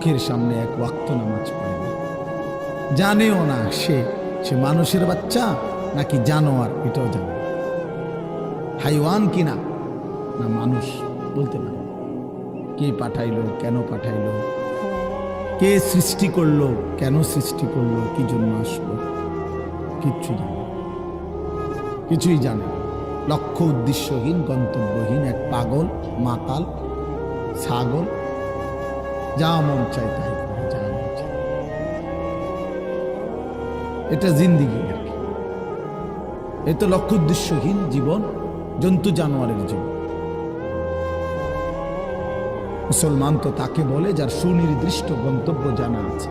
চোখের সামনে এক ওয়াক্ত নামাজ পড়ে না, জানেও না সে মানুষের বাচ্চা নাকি জানোয়ার, এটাও জানে, হাইওয়ান কিনা না মানুষ বলতে পারে। কে পাঠাইলো, কেন পাঠাইলো, কে সৃষ্টি করলো, কেন সৃষ্টি করলো, কি জন্য আসলো, কিচ্ছু জানে, কিছুই জানে না। লক্ষ্য উদ্দেশ্যহীন, গন্তব্যহীন এক পাগল, মাতাল, ছাগল, যা মন চাই তাই করে, যা মন চাই। এটা জিন্দিগি আর কি। এ তো লক্ষ্য উদ্দেশ্যহীন জীবন, জন্তু জানোয়ারের জীবন। মুসলমান তো তাকে বলে যার সুনির্দিষ্ট গন্তব্য জানা আছে।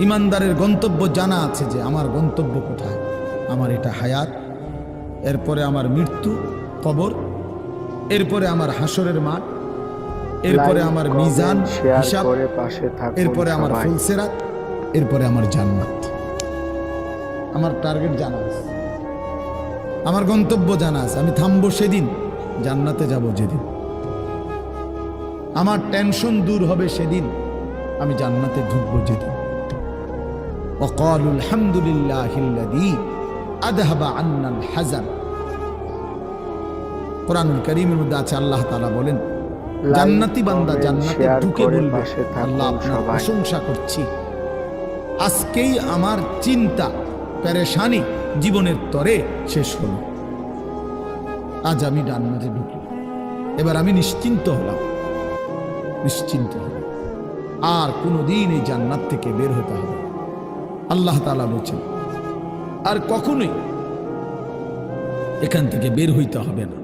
ইমানদারের গন্তব্য জানা আছে যে আমার গন্তব্য কোথায়, আমার এটা হায়াত, এরপরে আমার মৃত্যু, কবর, এরপরে আমার হাসরের মাঠ, এরপরে আমার মিজান হিসাব, এরপরে আমার ফুলসেরাত, এরপরে আমার জান্নাত। আমার টার্গেট জানা আছে, আমার গন্তব্য জানা আছে। আমি থামবো সেদিন, জান্নাতে যাব যেদিন। আমার টেনশন দূর হবে সেদিন, আমি জান্নাতে ঢুকবো যেদিন। ওয়াকালুল হামদুলিল্লাহিল্লাযী আযহাবা আন্নাল হাযান। কোরআনুল কারীমের মধ্যে আছে, আল্লাহ তাআলা বলেন জান্নাতি বান্দা জান্নাতে ঢুকে বলবে, আল্লাহ আপনার প্রশংসা করছি, আজকেই আমার চিন্তা পেরেশানি জীবনের তরে শেষ হলো। আজ আমি জান্নাতে ঢুকলাম, এবার আমি নিশ্চিন্ত হলাম, নিশ্চিন্ত হলাম, আর কোনোদিন এই জান্নাত থেকে বের হতে হবে। আল্লাহ তাআলা বলছেন আর কখনোই এখান থেকে বের হইতে হবে না।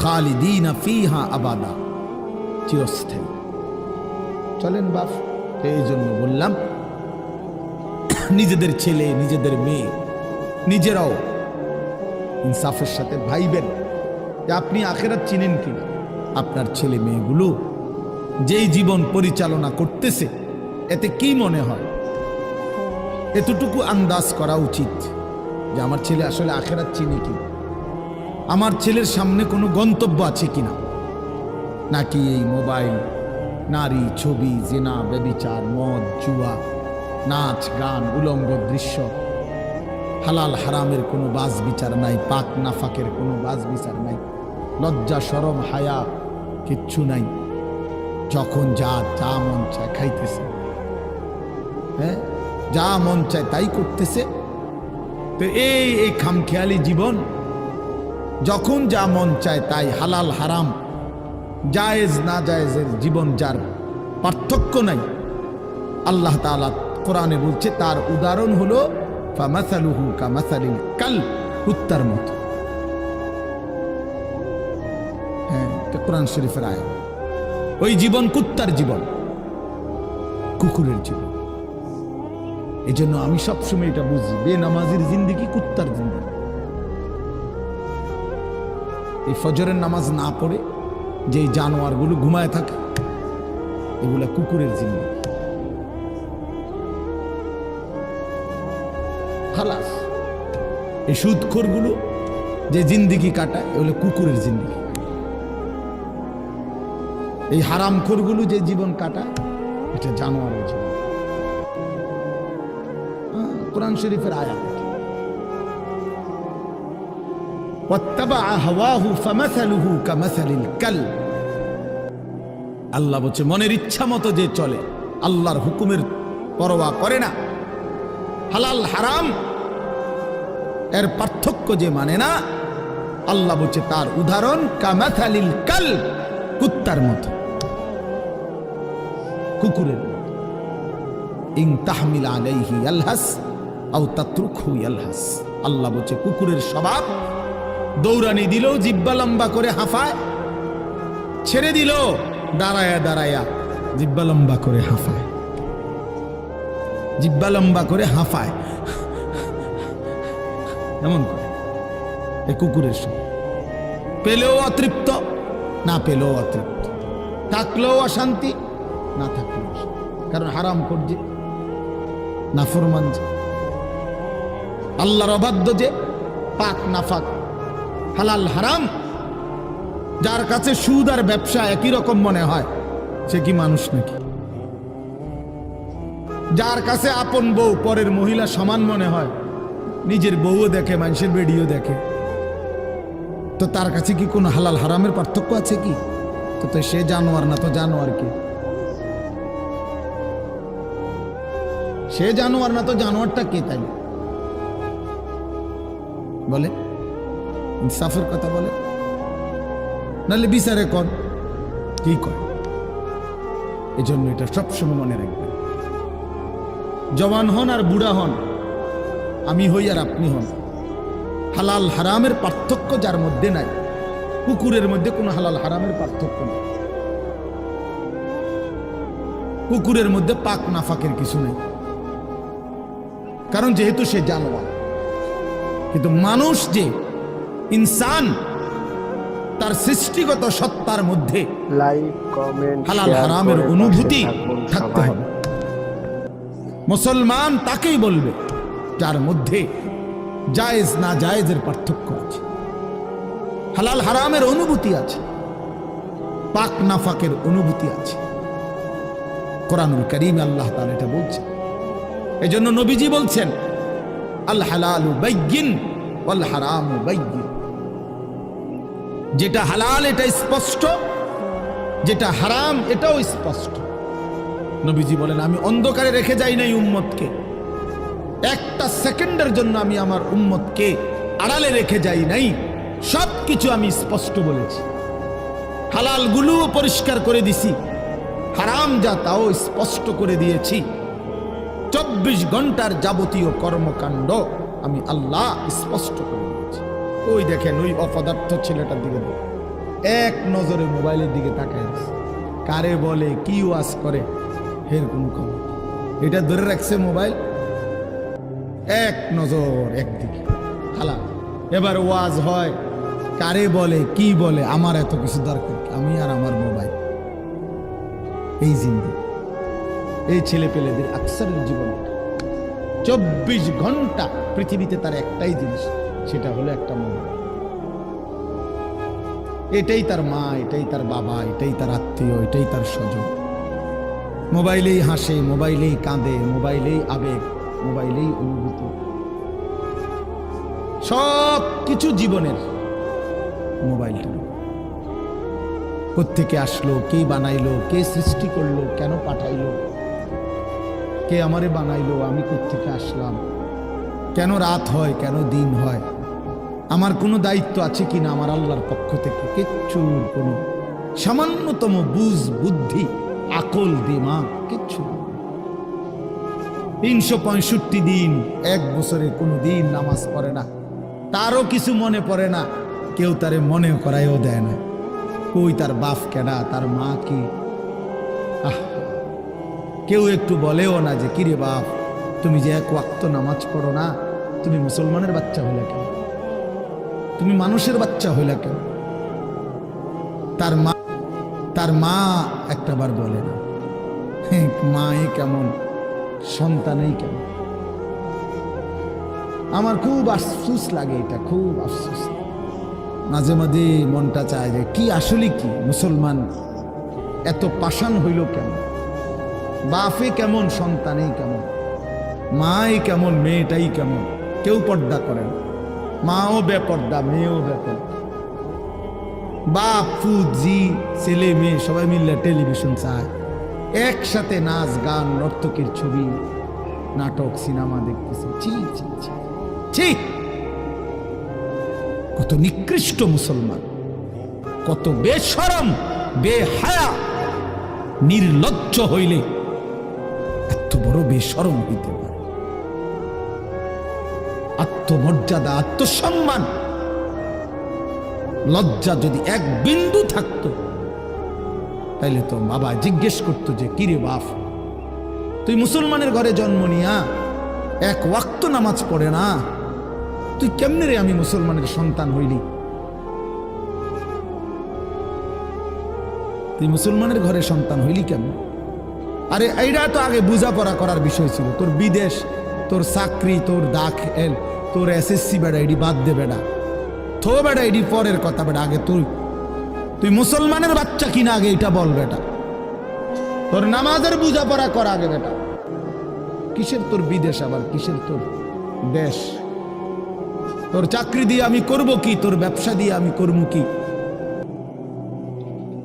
খালিদিনা ফিহা আবাদা, চিরস্থায়ী। চলেন বাপ, এই জন্য বললাম নিজেদের ছেলে, নিজেদের মেয়ে, নিজেরাও ইনসাফের সাথে ভাইবেন যে আপনি আখিরাত চিনেন কিনা। আপনার ছেলে মেয়েগুলো যেই জীবন পরিচালনা করতেছে, এতে কি মনে হয়, এতটুকু আন্দাজ করা উচিত যে আমার ছেলে আসলে আখিরাত চিনে কিনা, আমার ছেলের সামনে কোনো গন্তব্য আছে কিনা, নাকি এই মোবাইল, নারী, ছবি, জিনা, ব্যভিচার, মদ, জুয়া, নাচ, গান, উলঙ্গ দৃশ্য, হালাল হারামের কোনো বাজ বিচার নাই, পাক নাফাকের কোনো বাজ বিচার নাই, লজ্জা শরম হায়া কিচ্ছু নাই। যখন যা যা মন চায় খাইতেছে, হ্যাঁ, যা মন চায় তাই করতেছে। তো এই খামখেয়ালি জীবন, যখন যা মন চায় তাই, হালাল হারাম, জায়েজ না জায়েজের জীবন, যার পার্থক্য নাই, আল্লাহ তাআলা কোরআনে বলছে তার উদাহরণ হলো ফামাসালুহু কামাসালিল কাল, কুত্তার মতো। হ্যাঁ, কোরআন শরীফের আয়াত। ওই জীবন কুত্তার জীবন, কুকুরের জীবন। এই জন্য আমি সবসময় এটা বুঝি, বেনামাজির জিন্দেগি কুত্তার জিন্দেগি। এই ফজরের নামাজ না পড়ে যে জানোয়ারগুলো ঘুমায় থাকে, এগুলা কুকুরের জিন্দেগি। খালাস। এই সুদখোরগুলো যে জিন্দেগি কাটায়, এগুলো কুকুরের জিন্দেগি। এই হারামখোরগুলো যে জীবন কাটায়, এটা জানোয়ারের জীবন। কোরআন শরীফের আয়াত। আল্লাহ বলছে মনের ইচ্ছা মতো যে চলে, আল্লাহর হুকুমের পরোয়া করে না, হালাল হারাম এর পার্থক্য যে মানে না, আল্লাহ বলছে তার উদাহরণ কামাথালিল কাল, কুত্তার মতো, কুকুরের মতো। ইন তাহমিল আলাইহি ইয়ালহাস আও তাতরুকহু ইয়ালহাস। আল্লাহ বলছে কুকুরের স্বভাব, দৌড়ানি দিলেও জিহ্বা লম্বা করে হাঁফায়, ছেড়ে দিল দাঁড়ায়া দাঁড়ায়া জিহ্বা লম্বা করে হাঁফায়, জিহ্বা লম্বা করে হাঁফায়, এমন করে। এই কুকুরের স্বভাব। পেলেও অতৃপ্ত, না পেলেও অতৃপ্ত, থাকলেও অশান্তি, না থাকলেও অশান্তি। কারণ হারাম করছে, নাফরমান যে, আল্লাহর অবাধ্য যে, পাক নাফাক, হালাল হারাম, যার কাছে সুদ আর ব্যবসা একই রকম মনে হয়, সে কি মানুষ নাকি? যার কাছে আপন বউ পরের মহিলা সমান মনে হয়, নিজের বউও দেখে, মানুষের বেডিও দেখে, তো তার কাছে কি কোনো হালাল হারামের পার্থক্য আছে কি? তো সে জানোয়ার না, তো জানোয়ার কি? সে জানোয়ার না, তো জানোয়ারটা কে? তাই বলে, ইনসাফের কথা বলে, নাহলে বিচারে কর কি কর। এই জন্য এটা সবসময় মনে রাখবেন, জওয়ান হন আর বুড়া হন, আমি হই আর আপনি হন, হালাল হারামের পার্থক্য যার মধ্যে নাই, কুকুরের মধ্যে কোনো হালাল হারামের পার্থক্য নেই, কুকুরের মধ্যে পাক নাফাকের কিছু নেই, কারণ যেহেতু সে জানোয়ার। কিন্তু মানুষ যে ইনসান, তার সৃষ্টিগত সত্তার মধ্যে হালাল হারামের অনুভূতি থাকতে হবে। মুসলমান তাকেই বলবে যার মধ্যে জায়েজ না জায়েজের পার্থক্য আছে, হালাল হারামের অনুভূতি আছে, পাক নাফাকের অনুভূতি আছে। কোরআনুল কারীমে আল্লাহ তাআলা এটা বলছেন। এজন্য নবীজি বলছেন, আল হালালু বাইয়িন ওয়াল হারামু বাইয়িন। যেটা হালাল এটা স্পষ্ট, যেটা হারাম এটাও স্পষ্ট। নবীজি বলেন, আমি অন্ধকারে রেখে যাই নাই উম্মতকে, একটা সেকেন্ডের জন্য আমি আমার উম্মতকে আড়ালে রেখে যাই নাই, সবকিছু আমি স্পষ্ট বলেছি। হালাল গুলোও পরিষ্কার করে দিছি, হারাম যা তাও স্পষ্ট করে দিয়েছি। 24 ঘন্টার যাবতীয় কর্মকাণ্ড আমি আল্লাহ স্পষ্ট করে দিয়েছি। ওই দেখেন, ওই অপদার্থ ছেলেটার দিকে এক নজরে মোবাইলের দিকে তাকায় আছে, কারে বলে কি ওয়াজ করে এর কোনো খবর। এটা ধরে রাখছে মোবাইল, এক নজর একদিকে হালাল। এবার ওয়াজ হয়, কারে বলে কি বলে, আমার এত কিছু দরকার, আমি আর আমার মোবাইল। এই জিন্দি, এই ছেলে পেলেদের আকসারের জীবন 24 ঘন্টা পৃথিবীতে তার একটাই জিনিস, সেটা হলো একটা মোবাইল। এটাই তার মা, এটাই তার বাবা, এটাই তার আত্মীয়, এটাই তার স্বজন। মোবাইলেই হাসে, মোবাইলেই কাঁদে, মোবাইলেই আবেগ, মোবাইলেই অনুভূতি, সব কিছু জীবনের মোবাইলটা। কোত্থেকে আসলো, কে বানাইলো, কে সৃষ্টি করলো, কেন পাঠাইলো, কে আমারে বানাইলো, আমি কোত্থেকে আসলাম, কেন রাত হয়, কেন দিন হয়, আমার কোনো দায়িত্ব আছে কিনা আমার আল্লাহর পক্ষ থেকে, কিচ্ছুর কোনো সামান্যতম বুঝ বুদ্ধি আকল দিমাগ কিচ্ছু। 365 দিন, এক বছরে কোনো দিন নামাজ পড়ে না, তারও কিছু মনে পড়ে না, কেউ তারে মনে করাইও দেয় না। কই তার বাপ কেডা, তার মা কি, কেউ একটু বলেও না যে কিরে বাপ, তুমি যে এক ওয়াক্ত নামাজ পড়ো না, তুমি মুসলমানের বাচ্চা হইলে কেন, তুমি মানুষের বাচ্চা হইলে কেন। তার মা একটাবার বলে না, মাই কেমন, সন্তানেই কেমন। আমার খুব আফসোস লাগে, এটা খুব আফসোস। মাঝে মাঝে মনটা চায় যে কি আসলে কি মুসলমান এত পাষাণ হইল কেন, বাপে কেমন, সন্তানেই কেমন, মাই কেমন, মেয়েটাই কেমন। কেউ পর্দা করে না, মাও বেপর্দা, মেয়েও বেপর্দা। বাপ ফুজি ছেলে মেয়ে সবাই মিলে টেলিভিশন চায়, একসাথে নাচ গান নর্তকীর ছবি, নাটক, সিনেমা দেখতেছে। ছি ছি ছি ছি, কত নিকৃষ্ট মুসলমান, কত বেশরম, বেহায়া, নির্লজ্জ হইলে এত বড় বেশরম হইতে পারে। আত্মমর্যাদা, আত্মসম্মান, লজ্জা যদি এক বিন্দু থাকতো, তাইলে তো বাবা জিজ্ঞেস করতো যে কিরে বাপ, তুই মুসলমানের ঘরে জন্ম নিয়া এক ওয়াক্ত নামাজ পড়ে না, তুই কেমনে রে আমি মুসলমানের সন্তান হইলি, তুই মুসলমানের ঘরে সন্তান হইলি কেমন। আরে এইটা তো আগে বোঝাপড়া করার বিষয় ছিল। তোর বিদেশ, তোর চাকরি, তোর দাখিল, তোর এসএসসি বেড়া এডি বাদ দে বেড়া, থো বেড়া এডি পরের কথা বেড়া। আগে তুই মুসলমানের বাচ্চা কিনা আগে এটা বল বেটা। তোর নামাজের বোঝাপড়া কর আগে বেটা। কিসের তোর বিদেশ, আবার কিসের তোর দেশ? তোর চাকরি দিয়ে আমি করব কি? তোর ব্যবসা দিয়ে আমি করবো কি?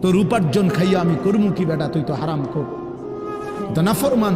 তোর উপার্জন খাইয়া আমি করবো কি বেটা? তুই তো হারাম কর, তো নাফরমান।